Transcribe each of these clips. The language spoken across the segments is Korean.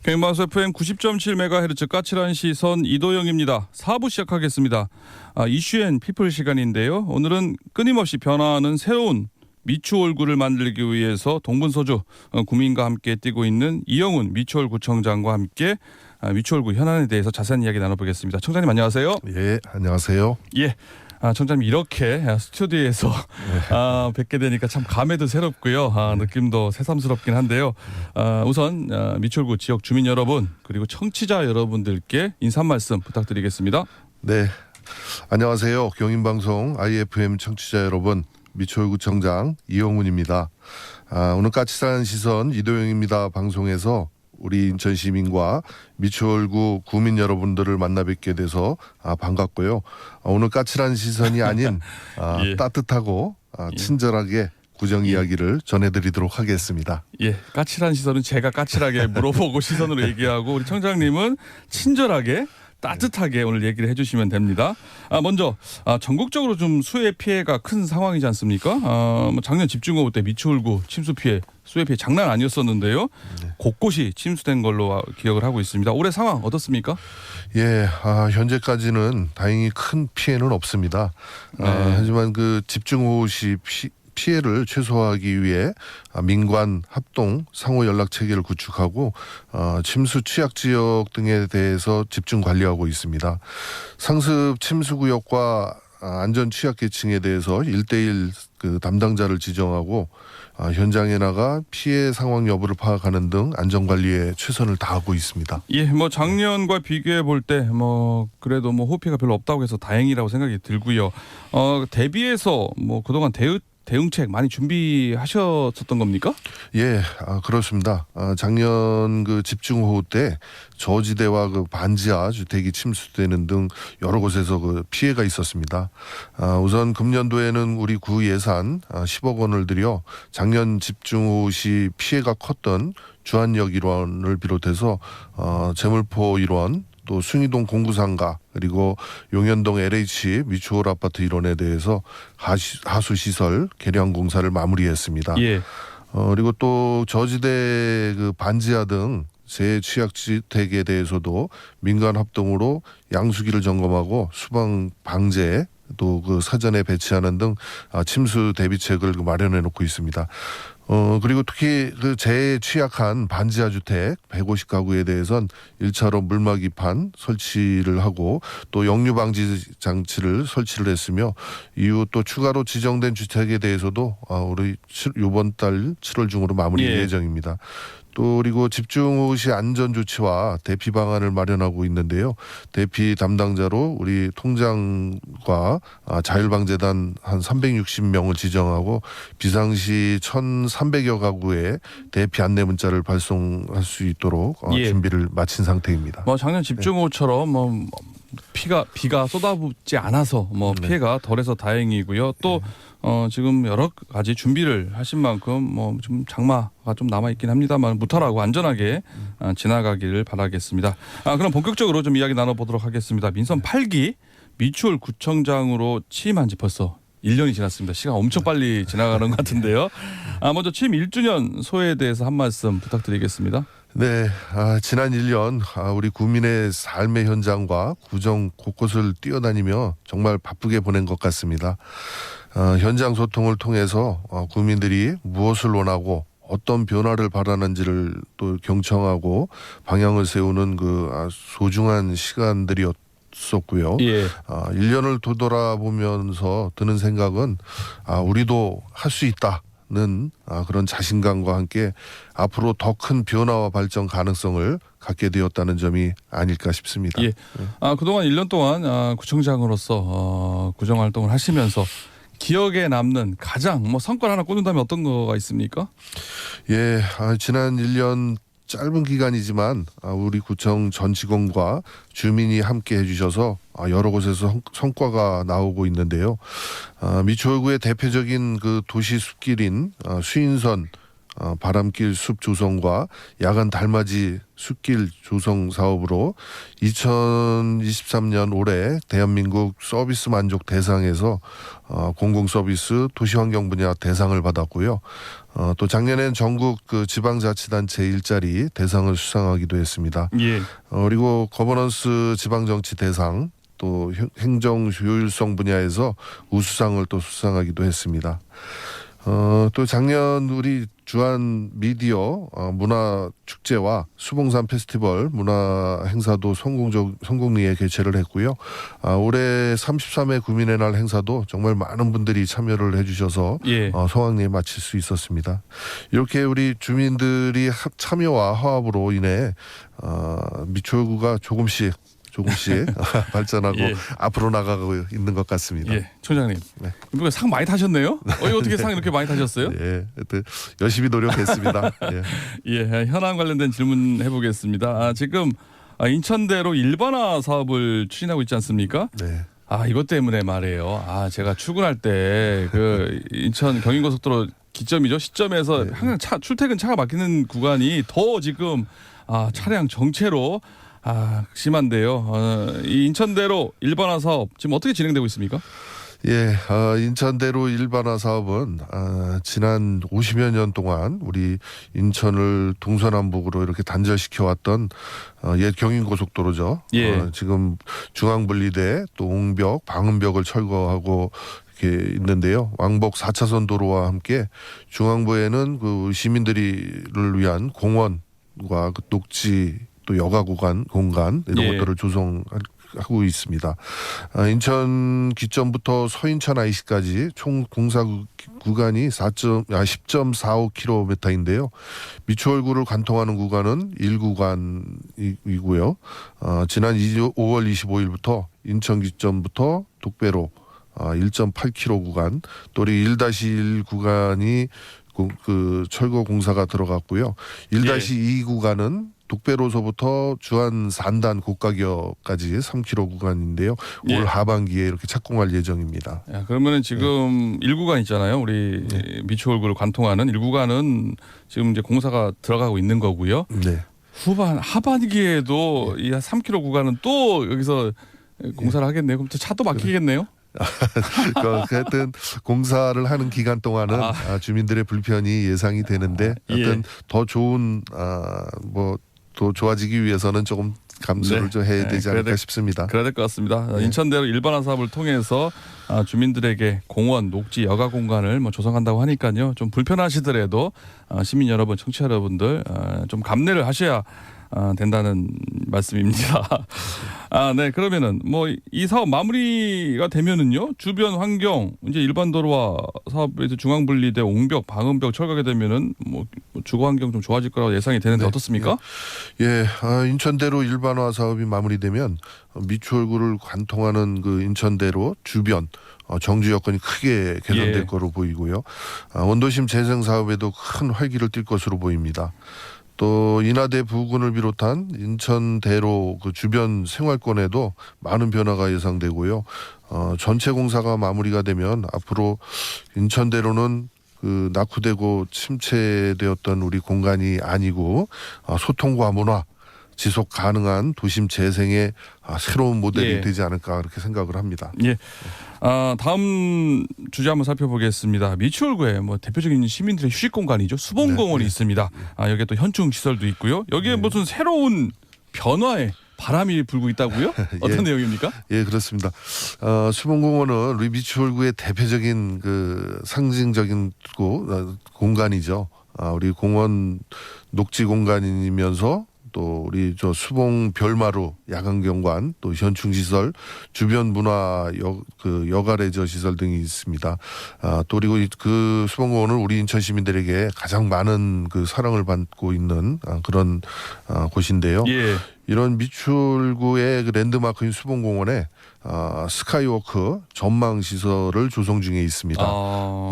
경인방송 FM 90.7MHz 까칠한 시선 이도영입니다. 4부 시작하겠습니다. 이슈앤 피플 시간인데요. 오늘은 끊임없이 변화하는 새로운 미추 얼굴을 만들기 위해서 동분서주 구민과 함께 뛰고 있는 이영훈 미추홀구청장과 함께 미추 얼굴 현안에 대해서 자세한 이야기 나눠보겠습니다. 청장님 안녕하세요. 예, 안녕하세요. 예. 청장님 이렇게 스튜디오에서 뵙게 되니까 참 감회도 새롭고요. 느낌도 새삼스럽긴 한데요. 우선 미추홀구 지역 주민 여러분 그리고 청취자 여러분들께 인사 말씀 부탁드리겠습니다. 네, 안녕하세요. 경인방송 IFM 청취자 여러분, 미추홀구청장 이영훈입니다. 오늘 까칠한 시선 이도영입니다 방송에서 우리 인천 시민과 미추홀구 구민 여러분들을 만나 뵙게 돼서 반갑고요. 오늘 까칠한 시선이 아닌 예. 따뜻하고 친절하게 구정 이야기를 전해드리도록 하겠습니다. 예, 까칠한 시선은 제가 까칠하게 물어보고 시선으로 얘기하고 우리 청장님은 친절하게 따뜻하게 오늘 얘기를 해주시면 됩니다. 먼저 전국적으로 좀 수해 피해가 큰 상황이지 않습니까? 작년 집중호우 때 미추홀구 침수 피해, 수해 피해 장난 아니었었는데요. 곳곳이 침수된 걸로 기억을 하고 있습니다. 올해 상황 어떻습니까? 예, 현재까지는 다행히 큰 피해는 없습니다. 하지만 그 집중호우 시 피해를 최소화하기 위해 민관 합동 상호 연락 체계를 구축하고 침수 취약 지역 등에 대해서 집중 관리하고 있습니다. 상습 침수 구역과 안전 취약 계층에 대해서 1대1 그 담당자를 지정하고 현장에 나가 피해 상황 여부를 파악하는 등 안전 관리에 최선을 다하고 있습니다. 예, 작년과 비교해 볼 때 그래도 호피가 별로 없다고 해서 다행이라고 생각이 들고요. 대비해서 그동안 대응책 많이 준비하셨었던 겁니까? 예, 그렇습니다. 작년 그 집중호우 때 저지대와 그 반지하 주택이 침수되는 등 여러 곳에서 그 피해가 있었습니다. 우선 금년도에는 우리 구 예산 10억 원을 들여 작년 집중호우 시 피해가 컸던 주안역 일원을 비롯해서 제물포 일원, 또 숭이동 공구상가 그리고 용현동 LH 미추홀 아파트 일원에 대해서 하수시설 개량 공사를 마무리했습니다. 예. 그리고 또 저지대 그 반지하 등 재취약주택에 대해서도 민간 합동으로 양수기를 점검하고 수방 방제 또 그 사전에 배치하는 등 침수 대비책을 마련해 놓고 있습니다. 그리고 특히 그 재취약한 반지하 주택 150가구에 대해선 1차로 물막이판 설치를 하고 또 역류 방지 장치를 설치를 했으며 이후 또 추가로 지정된 주택에 대해서도 우리 이번 달 7월 중으로 마무리 예정입니다. 또 그리고 집중호우 시 안전 조치와 대피 방안을 마련하고 있는데요. 대피 담당자로 우리 통장과 자율방재단 한 360명을 지정하고 비상시 1,300여 가구에 대피 안내 문자를 발송할 수 있도록 준비를 마친 상태입니다. 작년 집중호우처럼 비가 쏟아붓지 않아서 피해가 덜해서 다행이고요. 또 지금 여러 가지 준비를 하신 만큼 좀 장마가 좀 남아 있긴 합니다만 무탈하고 안전하게 지나가기를 바라겠습니다. 그럼 본격적으로 좀 이야기 나눠보도록 하겠습니다. 민선 8기 미추홀 구청장으로 취임한 지 벌써 1년이 지났습니다. 시간 엄청 빨리 지나가는 것 같은데요. 먼저 취임 1주년 소회에 대해서 한 말씀 부탁드리겠습니다. 네, 지난 1년 우리 구민의 삶의 현장과 구정 곳곳을 뛰어다니며 정말 바쁘게 보낸 것 같습니다. 현장 소통을 통해서 구민들이 무엇을 원하고 어떤 변화를 바라는지를 또 경청하고 방향을 세우는 그 소중한 시간들이었었고요. 예. 1년을 되돌아보면서 드는 생각은 우리도 할 수 있다. 는 그런 자신감과 함께 앞으로 더 큰 변화와 발전 가능성을 갖게 되었다는 점이 아닐까 싶습니다. 예. 그동안 1년 동안 구청장으로서 구정 활동을 하시면서 기억에 남는 가장 성과를 하나 꼽는다면 어떤 거가 있습니까? 예, 지난 1년 짧은 기간이지만 우리 구청 전 직원과 주민이 함께 해주셔서 여러 곳에서 성과가 나오고 있는데요. 미추홀구의 대표적인 그 도시 숲길인 수인선 바람길 숲 조성과 야간 달맞이 숲길 조성 사업으로 2023년 올해 대한민국 서비스 만족 대상에서 공공 서비스 도시환경 분야 대상을 받았고요. 또 작년엔 전국 그 지방자치단체 일자리 대상을 수상하기도 했습니다. 예. 그리고 거버넌스 지방정치 대상 또 행정 효율성 분야에서 우수상을 또 수상하기도 했습니다. 또 작년 우리 주한 미디어 문화 축제와 수봉산 페스티벌 문화 행사도 성공리에 개최를 했고요. 올해 33회 구민의 날 행사도 정말 많은 분들이 참여를 해주셔서 예. 성황리에 마칠 수 있었습니다. 이렇게 우리 주민들이 참여와 화합으로 인해 미추홀구가 조금씩 발전하고 예. 앞으로 나가고 있는 것 같습니다. 예, 총장님. 네. 이거 상 많이 타셨네요? 이거 어떻게 상 이렇게 많이 타셨어요? 예, 하여튼 열심히 노력했습니다. 예. 예, 현안 관련된 질문 해보겠습니다. 지금 인천대로 일반화 사업을 추진하고 있지 않습니까? 네. 이것 때문에 말이에요. 제가 출근할 때 그 인천 경인고속도로 기점이죠. 시점에서 네. 항상 출퇴근 차가 막히는 구간이 더 지금 차량 정체로 심한데요. 이 인천대로 일반화 사업 지금 어떻게 진행되고 있습니까? 예, 인천대로 일반화 사업은 지난 50여 년 동안 우리 인천을 동서남북으로 이렇게 단절시켜 왔던 옛 경인고속도로죠. 예. 지금 중앙분리대 또 옹벽, 방음벽을 철거하고 이렇게 있는데요. 왕복 4차선 도로와 함께 중앙부에는 그 시민들을 위한 공원과 그 녹지 또 여가 공간 이런 예. 것들을 조성하고 있습니다. 인천 기점부터 서인천 IC까지 총 공사 구간이 10.45km인데요. 미추홀구를 관통하는 구간은 1구간이고요. 지난 5월 25일부터 인천 기점부터 독배로 1.8km 구간, 또 우리 1-1 구간이 그 철거 공사가 들어갔고요. 1-2 구간은 독배로서부터 주안 산단 고가격까지 3km 구간인데요. 예. 올 하반기에 이렇게 착공할 예정입니다. 그러면은 지금 1구간 있잖아요. 우리 미추홀구를 관통하는 1구간은 지금 이제 공사가 들어가고 있는 거고요. 네. 하반기에도 이 3km 구간은 또 여기서 공사를 하겠네요. 그럼 또 차도 막히겠네요. 하여튼 공사를 하는 기간 동안은 주민들의 불편이 예상이 되는데 하여튼 더 좋은 더 좋아지기 위해서는 조금 감수를 좀 해야 되지 않을까 싶습니다. 그래야 될 것 같습니다. 인천대로 일반화 사업을 통해서 주민들에게 공원, 녹지, 여가 공간을 조성한다고 하니까요. 좀 불편하시더라도 시민 여러분, 청취자 여러분들 좀 감내를 하셔야 된다는 말씀입니다. 네. 그러면은 이 사업 마무리가 되면은요. 주변 환경 이제 일반 도로와 사업에서 중앙분리대 옹벽, 방음벽 철거하게 되면은 주거 환경 좀 좋아질 거라고 예상이 되는데 어떻습니까? 예. 인천대로 일반화 사업이 마무리되면 미추홀구를 관통하는 그 인천대로 주변 정주 여건이 크게 개선될 거로 보이고요. 원도심 재생 사업에도 큰 활기를 띨 것으로 보입니다. 또 인하대 부근을 비롯한 인천대로 그 주변 생활권에도 많은 변화가 예상되고요. 전체 공사가 마무리가 되면 앞으로 인천대로는 그 낙후되고 침체되었던 우리 공간이 아니고 소통과 문화, 지속 가능한 도심 재생의 새로운 모델이 되지 않을까 그렇게 생각을 합니다. 예. 다음 주제 한번 살펴보겠습니다. 미추홀구에 대표적인 시민들의 휴식 공간이죠. 수봉공원이 있습니다. 여기에 또 현충 시설도 있고요. 여기에 무슨 새로운 변화의 바람이 불고 있다고요? 어떤 내용입니까? 예, 그렇습니다. 수봉공원은 우리 미추홀구의 대표적인 그 상징적인 공간이죠. 우리 공원 녹지 공간이면서 또 우리 수봉 별마루 야간경관 또 현충시설 주변 문화 여가 레저 시설 등이 있습니다. 또 그리고 그 수봉공원은 우리 인천 시민들에게 가장 많은 그 사랑을 받고 있는 그런 곳인데요. 예. 이런 미추홀구의 그 랜드마크인 수봉공원에 스카이워크 전망 시설을 조성 중에 있습니다.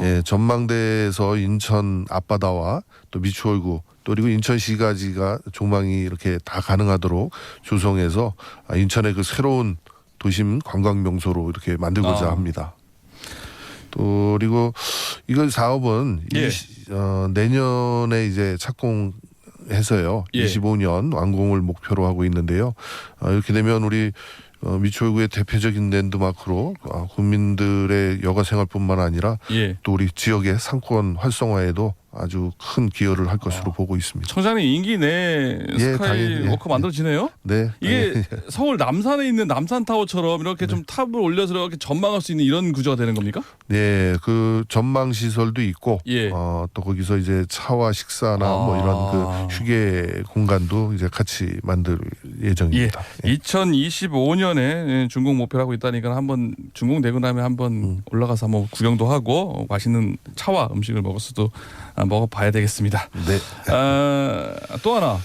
예, 전망대에서 인천 앞바다와 또 미추홀구 또 그리고 인천시까지가 조망이 이렇게 다 가능하도록 조성해서 인천의 그 새로운 도심 관광 명소로 이렇게 만들고자 합니다. 또 그리고 이거 사업은 예. 내년에 이제 착공해서요. 예. 25년 완공을 목표로 하고 있는데요. 이렇게 되면 우리 미추홀구의 대표적인 랜드마크로 국민들의 여가 생활뿐만 아니라 예. 또 우리 지역의 상권 활성화에도 아주 큰 기여를 할 것으로 보고 있습니다. 청장님 임기 내 예, 스카이워커 당연히, 만들어지네요. 네. 이게 서울 남산에 있는 남산타워처럼 이렇게 좀 탑을 올려서 이렇게 전망할 수 있는 이런 구조가 되는 겁니까? 네, 그 전망 시설도 있고, 예. 또 거기서 이제 차와 식사나 뭐 이런 그 휴게 공간도 이제 같이 만들 예정입니다. 예. 2025년에 준공 목표를 하고 있다니까 한번 준공되고 나면 한번 올라가서 한번 구경도 하고 맛있는 차와 음식을 먹어봐야 되겠습니다. 네. 또 하나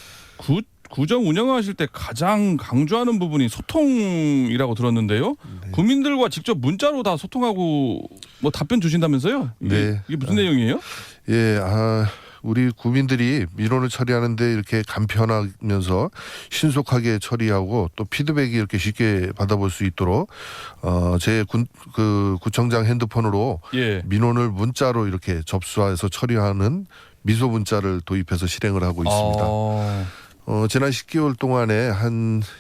구정 운영하실 때 가장 강조하는 부분이 소통이라고 들었는데요. 네. 국민들과 직접 문자로 다 소통하고 뭐 답변 주신다면서요? 네. 이게 무슨 내용이에요? 예, 우리 국민들이 민원을 처리하는데 이렇게 간편하면서 신속하게 처리하고 또 피드백이 이렇게 쉽게 받아볼 수 있도록 구청장 핸드폰으로 예. 민원을 문자로 이렇게 접수해서 처리하는 미소 문자를 도입해서 실행을 하고 있습니다. 지난 10개월 동안에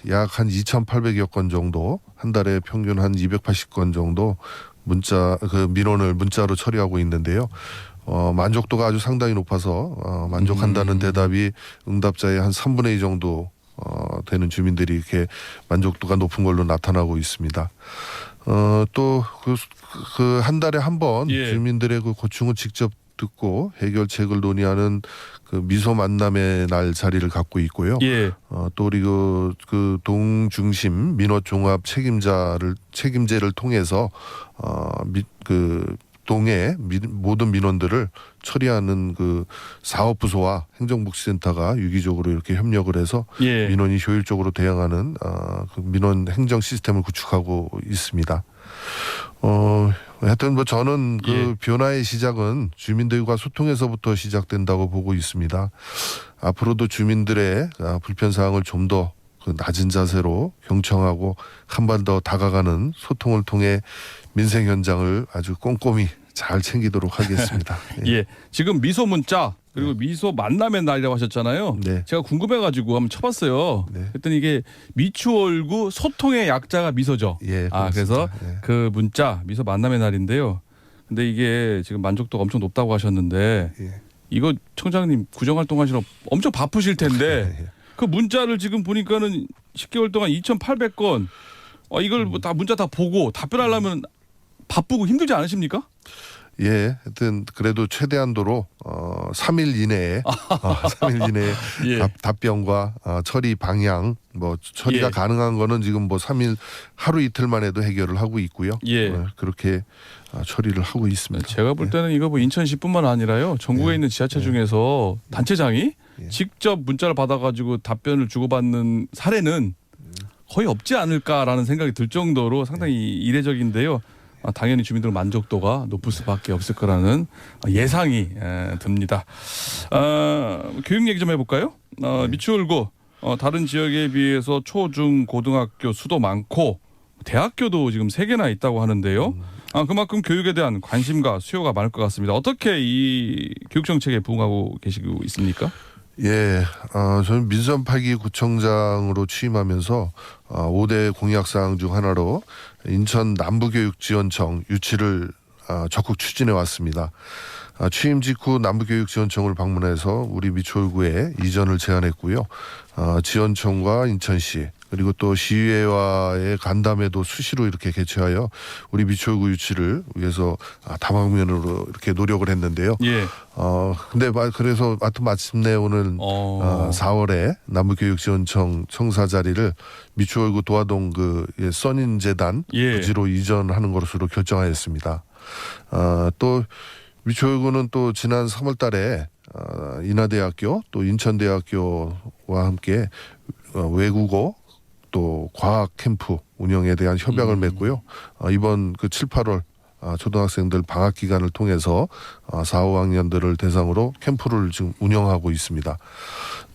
약 2,800여 건 정도, 한 달에 평균 한 280건 정도 민원을 문자로 처리하고 있는데요. 만족도가 아주 상당히 높아서 만족한다는 대답이 응답자의 한 3분의 2 정도 되는 주민들이 이렇게 만족도가 높은 걸로 나타나고 있습니다. 또 그 한 달에 한 번 예. 주민들의 그 고충을 직접 듣고 해결책을 논의하는 그 미소 만남의 날 자리를 갖고 있고요. 예. 또 우리 그 동중심 민원종합 책임제를 통해서 그 동의 모든 민원들을 처리하는 그 사업부서와 행정복지센터가 유기적으로 이렇게 협력을 해서 예. 민원이 효율적으로 대응하는 그 민원 행정 시스템을 구축하고 있습니다. 하여튼 뭐 저는 그 예. 변화의 시작은 주민들과 소통에서부터 시작된다고 보고 있습니다. 앞으로도 주민들의 불편 사항을 좀 더 그 낮은 자세로 경청하고 한 번 더 다가가는 소통을 통해 민생 현장을 아주 꼼꼼히 잘 챙기도록 하겠습니다. 예. 지금 미소 문자 그리고 미소 만남의 날이라고 하셨잖아요. 네. 제가 궁금해가지고 한번 쳐봤어요. 네. 그랬더니 이게 미추홀구 소통의 약자가 미소죠. 예, 그래서 그렇습니다. 예. 그 문자 미소 만남의 날인데요. 근데 이게 지금 만족도가 엄청 높다고 하셨는데 예. 이거 청장님 구정활동하시러 엄청 바쁘실 텐데 예. 그 문자를 지금 보니까는 10개월 동안 2,800건 이걸 뭐 다 문자 다 보고 답변하려면 바쁘고 힘들지 않으십니까? 예, 하여튼 그래도 최대한도로 3일 이내에 3일 이내에 예. 답변과 처리 방향 뭐 처리가 예. 가능한 거는 지금 뭐 3일 하루 이틀 만에도 해결을 하고 있고요. 예. 그렇게 처리를 하고 있습니다. 제가 볼 때는 이거 뭐 인천시뿐만 아니라요. 전국에 예. 있는 지하철 중에서 단체장이 예. 직접 문자를 받아가지고 답변을 주고받는 사례는 거의 없지 않을까라는 생각이 들 정도로 상당히 이례적인데요. 당연히 주민들 만족도가 높을 수밖에 없을 거라는 예상이 듭니다. 교육 얘기 좀 해볼까요? 미추홀구 다른 지역에 비해서 초, 중, 고등학교 수도 많고 대학교도 지금 3개나 있다고 하는데요. 그만큼 교육에 대한 관심과 수요가 많을 것 같습니다. 어떻게 이 교육 정책에 부응하고 계시고 있습니까? 예, 저는 민선 8기 구청장으로 취임하면서 5대 공약사항 중 하나로 인천 남부교육지원청 유치를 적극 추진해 왔습니다. 취임 직후 남부교육지원청을 방문해서 우리 미추홀구에 이전을 제안했고요. 지원청과 인천시 그리고 또 시의회와의 간담회도 수시로 이렇게 개최하여 우리 미추홀구 유치를 위해서 다방면으로 이렇게 노력을 했는데요. 예. 근데 그래서 마침내 오늘 4월에 남부교육지원청 청사 자리를 미추홀구 도화동 그 써닌재단 예. 부지로 이전하는 것으로 결정하였습니다. 또 미추홀구는 또 지난 3월달에 인하대학교 또 인천대학교와 함께 외국어 또 과학 캠프 운영에 대한 협약을 맺고요. 이번 그 7, 8월 초등학생들 방학 기간을 통해서 4, 5학년들을 대상으로 캠프를 지금 운영하고 있습니다.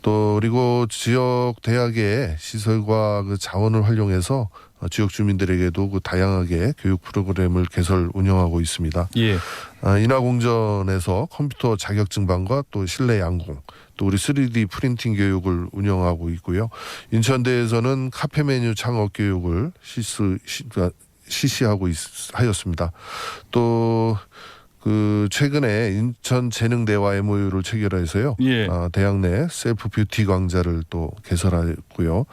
또 그리고 지역 대학의 시설과 그 자원을 활용해서 지역 주민들에게도 그 다양하게 교육 프로그램을 개설 운영하고 있습니다. 예. 인하공전에서 컴퓨터 자격증반과 또 실내 양궁, 또 우리 3D 프린팅 교육을 운영하고 있고요. 인천대에서는 카페 메뉴 창업 교육을 실시하고 하였습니다. 또 그 최근에 인천재능대와 MOU를 체결해서요. 예. 대학 내 셀프 뷰티 강좌를 또 개설하고요.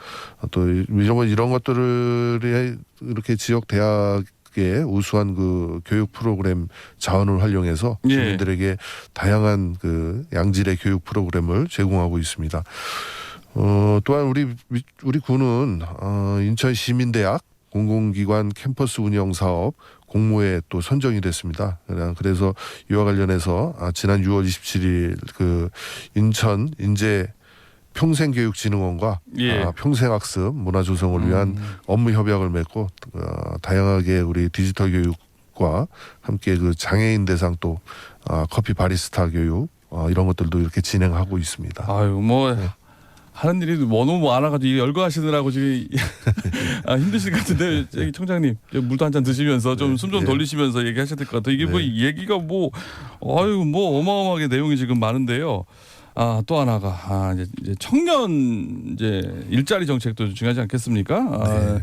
또 이런 것들을 이렇게 지역 대학의 우수한 그 교육 프로그램 자원을 활용해서 예. 주민들에게 다양한 그 양질의 교육 프로그램을 제공하고 있습니다. 또한 우리 군은 인천시민대학 공공기관 캠퍼스 운영 사업 공모에 또 선정이 됐습니다. 그래서 이와 관련해서 지난 6월 27일 그 인천 인제 평생교육진흥원과 예. 평생학습 문화조성을 위한 업무 협약을 맺고 다양하게 우리 디지털 교육과 함께 그 장애인 대상 또 커피 바리스타 교육 이런 것들도 이렇게 진행하고 있습니다. 아유 뭐 하는 일이 너무 많아가지고 열거하시느라고 지금 힘드실 것 같은데 저기 청장님 물도 한 잔 드시면서 좀 숨 좀 돌리시면서 얘기하셔야 될 것 같아요. 이게 뭐 얘기가 뭐 어마어마하게 내용이 지금 많은데요. 또 하나가 이제 청년 이제 일자리 정책도 중요하지 않겠습니까?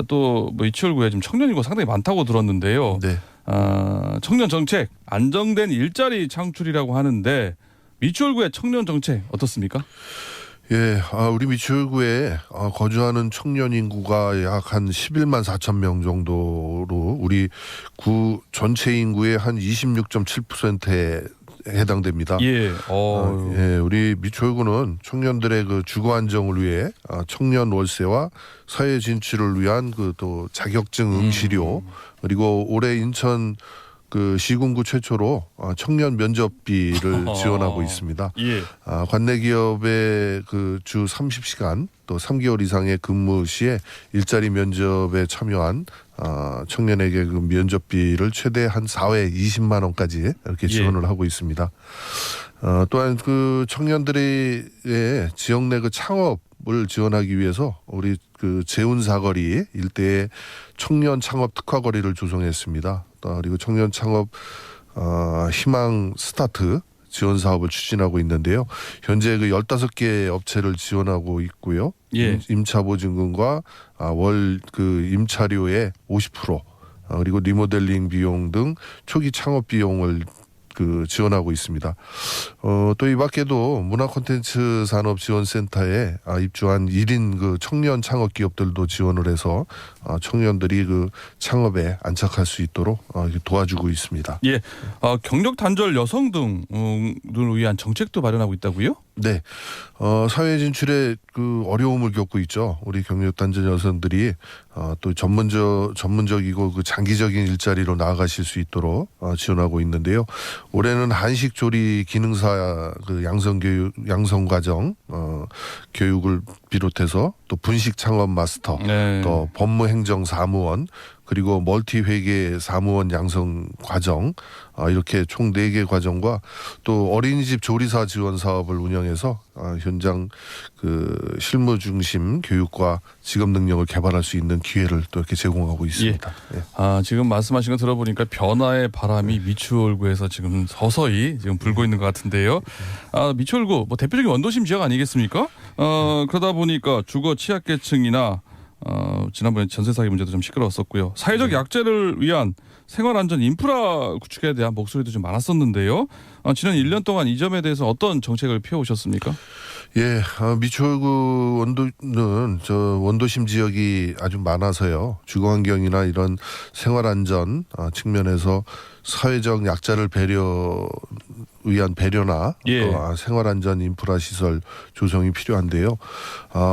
또 뭐 이치월구에 지금 청년 인구가 상당히 많다고 들었는데요. 네. 청년 정책 안정된 일자리 창출이라고 하는데 미추홀구의 청년 정책 어떻습니까? 예, 우리 미추홀구에 거주하는 청년 인구가 약 한 11만 4천 명 정도로 우리 구 전체 인구의 한 26.7%에 해당됩니다. 예. 예, 우리 미추홀구는 청년들의 그 주거 안정을 위해 청년 월세와 사회 진출을 위한 그 또 자격증 응시료 그리고 올해 인천 그 시군구 최초로 청년 면접비를 지원하고 있습니다. 예. 관내 기업의 그 주 30시간 또 3개월 이상의 근무 시에 일자리 면접에 참여한 청년에게 그 면접비를 최대 한 4회 20만 원까지 이렇게 지원을 하고 있습니다. 또한 그 청년들의 지역 내 그 창업을 지원하기 위해서 우리 그 재운사거리 일대에 청년 창업 특화거리를 조성했습니다. 그리고 청년 창업 희망 스타트 지원 사업을 추진하고 있는데요. 현재 그 15개 업체를 지원하고 있고요. 예. 임차 보증금과 월 그 임차료의 50% 그리고 리모델링 비용 등 초기 창업 비용을 그 지원하고 있습니다. 또 이 밖에도 문화 콘텐츠 산업 지원센터에 입주한 1인 그 청년 창업 기업들도 지원을 해서 청년들이 그 창업에 안착할 수 있도록 도와주고 있습니다. 예. 경력 단절 여성 등을 위한 정책도 마련하고 있다고요? 네. 사회 진출에 그 어려움을 겪고 있죠. 우리 경력 단절 여성들이 또 전문적이고 그 장기적인 일자리로 나아가실 수 있도록 지원하고 있는데요. 올해는 한식 조리 기능사 그 양성 과정 교육을 비롯해서 또 분식 창업 마스터, 또 법무행정 사무원 그리고 멀티 회계 사무원 양성 과정 이렇게 총 4개 과정과 또 어린이집 조리사 지원 사업을 운영해서 현장 그 실무 중심 교육과 직업 능력을 개발할 수 있는 기회를 또 이렇게 제공하고 있습니다. 예. 지금 말씀하신 거 들어보니까 변화의 바람이 미추홀구에서 지금 서서히 지금 불고 있는 것 같은데요. 미추홀구 뭐 대표적인 원도심 지역 아니겠습니까? 그러다 보니까 주거 취약계층이나 지난번에 전세 사기 문제도 좀 시끄러웠었고요. 사회적 약자를 위한 생활안전 인프라 구축에 대한 목소리도 좀 많았었는데요. 지난 1년 동안 이 점에 대해서 어떤 정책을 펴오셨습니까? 예, 미추홀구 원도는 원도심 지역이 아주 많아서요. 주거환경이나 이런 생활안전 측면에서 사회적 약자를 위한 배려나 또 생활안전 인프라 시설 조성이 필요한데요.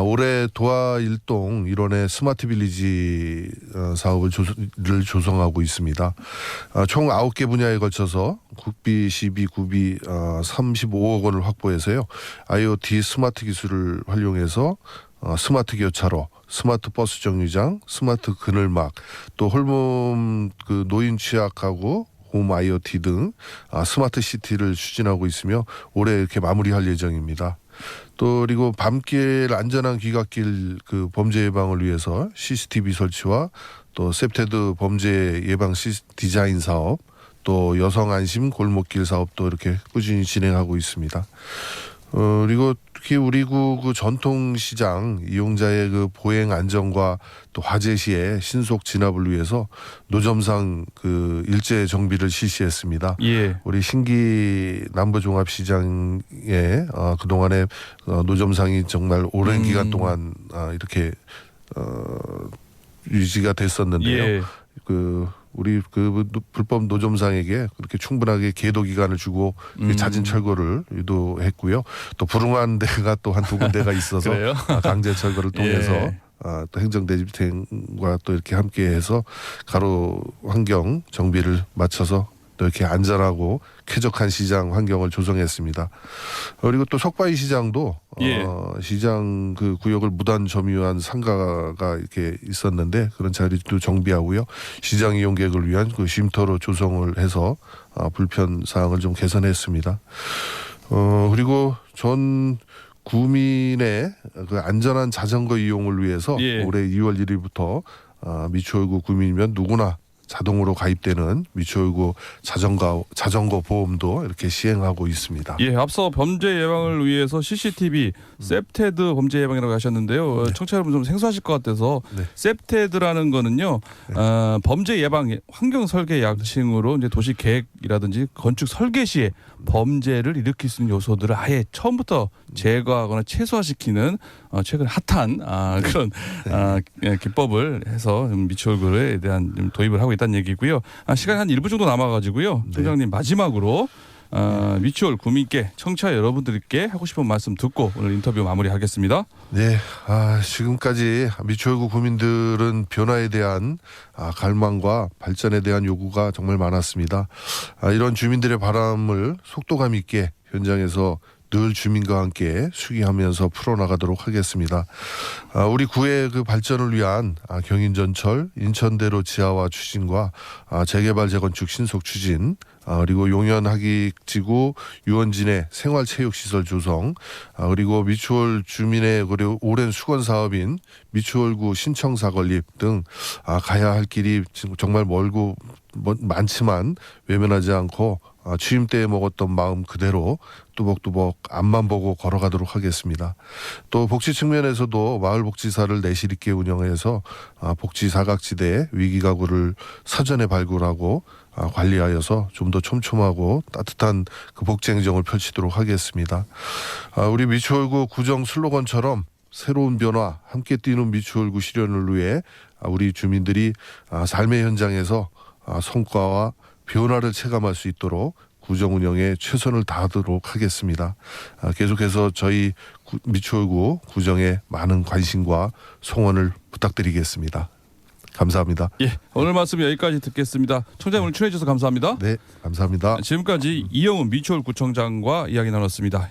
올해 도화 일동 일원의 스마트 빌리지 사업을 조성하고 있습니다. 총 9개 분야에 걸쳐서 국비, 시비, 구비 35억 원을 확보해서요. IoT 스마트 기술을 활용해서 스마트 교차로, 스마트 버스 정류장, 스마트 그늘막, 또 홀몸 그 노인 취약하고 홈 IoT 등 스마트 시티를 추진하고 있으며 올해 이렇게 마무리할 예정입니다. 또 그리고 밤길 안전한 귀갓길 그 범죄 예방을 위해서 CCTV 설치와 또 셉테드 범죄 예방 디자인 사업, 또 여성 안심 골목길 사업도 이렇게 꾸준히 진행하고 있습니다. 그리고 특히 우리 구 그 전통시장 이용자의 그 보행 안전과 또 화재 시에 신속 진압을 위해서 노점상 그 일제 정비를 실시했습니다. 예. 우리 신기 남부종합시장에 그동안에 노점상이 정말 오랜 기간 동안 이렇게 유지가 됐었는데요. 예. 우리 그 불법 노점상에게 그렇게 충분하게 계도 기간을 주고 잦은 철거를 유도했고요. 또 불응한 데가 또 한 두 군데가 있어서 그래요? 강제 철거를 통해서 예. 또 행정대집행과 또 이렇게 함께해서 가로 환경 정비를 맞춰서 또 이렇게 안전하고 쾌적한 시장 환경을 조성했습니다. 그리고 또 석바위 시장도 예. 시장 그 구역을 무단 점유한 상가가 이렇게 있었는데 그런 자리도 정비하고요. 시장 이용객을 위한 그 쉼터로 조성을 해서 불편 사항을 좀 개선했습니다. 그리고 전 구민의 그 안전한 자전거 이용을 위해서 예. 올해 2월 1일부터 미추홀구 구민이면 누구나 자동으로 가입되는 미추홀구 자전거 보험도 이렇게 시행하고 있습니다. 예, 앞서 범죄 예방을 위해서 CCTV, 셉테드 범죄 예방이라고 하셨는데요. 청취자 여러분 좀 생소하실 것 같아서 네. 셉테드라는 거는요, 범죄 예방 환경 설계 약칭으로 이제 도시 계획이라든지 건축 설계 시에 범죄를 일으킬 수 있는 요소들을 아예 처음부터 제거하거나 최소화시키는 최근 핫한 그런 기법을 해서 미추홀구에 대한 좀 도입을 하고 있다는 얘기고요. 시간이 한 1분 정도 남아가지고요. 총장님 마지막으로 미추홀 구민께 청취자 여러분들께 하고 싶은 말씀 듣고 오늘 인터뷰 마무리하겠습니다. 네, 지금까지 미추홀구 구민들은 변화에 대한 갈망과 발전에 대한 요구가 정말 많았습니다. 이런 주민들의 바람을 속도감 있게 현장에서 늘 주민과 함께 수기하면서 풀어나가도록 하겠습니다. 우리 구의 그 발전을 위한 경인전철, 인천대로 지하화 추진과 재개발 재건축 신속 추진, 그리고 용현하객지구 유원진의 생활체육시설 조성, 그리고 미추홀 주민의 오랜 수건 사업인 미추홀구 신청사 건립 등 가야 할 길이 정말 멀고 많지만 외면하지 않고 취임 때 먹었던 마음 그대로 뚜벅뚜벅 앞만 보고 걸어가도록 하겠습니다. 또 복지 측면에서도 마을복지사를 내실 있게 운영해서 복지 사각지대 위기가구를 사전에 발굴하고 관리하여서 좀 더 촘촘하고 따뜻한 그 복지 행정을 펼치도록 하겠습니다. 우리 미추홀구 구정 슬로건처럼 새로운 변화 함께 뛰는 미추홀구 실현을 위해 우리 주민들이 삶의 현장에서 성과와 변화를 체감할 수 있도록 구정 운영에 최선을 다하도록 하겠습니다. 계속해서 저희 미추홀구 구정에 많은 관심과 송원을 부탁드리겠습니다. 감사합니다. 예, 오늘 말씀 여기까지 듣겠습니다. 청장님 오늘 출연해 주셔서 감사합니다. 네, 감사합니다. 지금까지 이영훈 미추홀 구청장과 이야기 나눴습니다.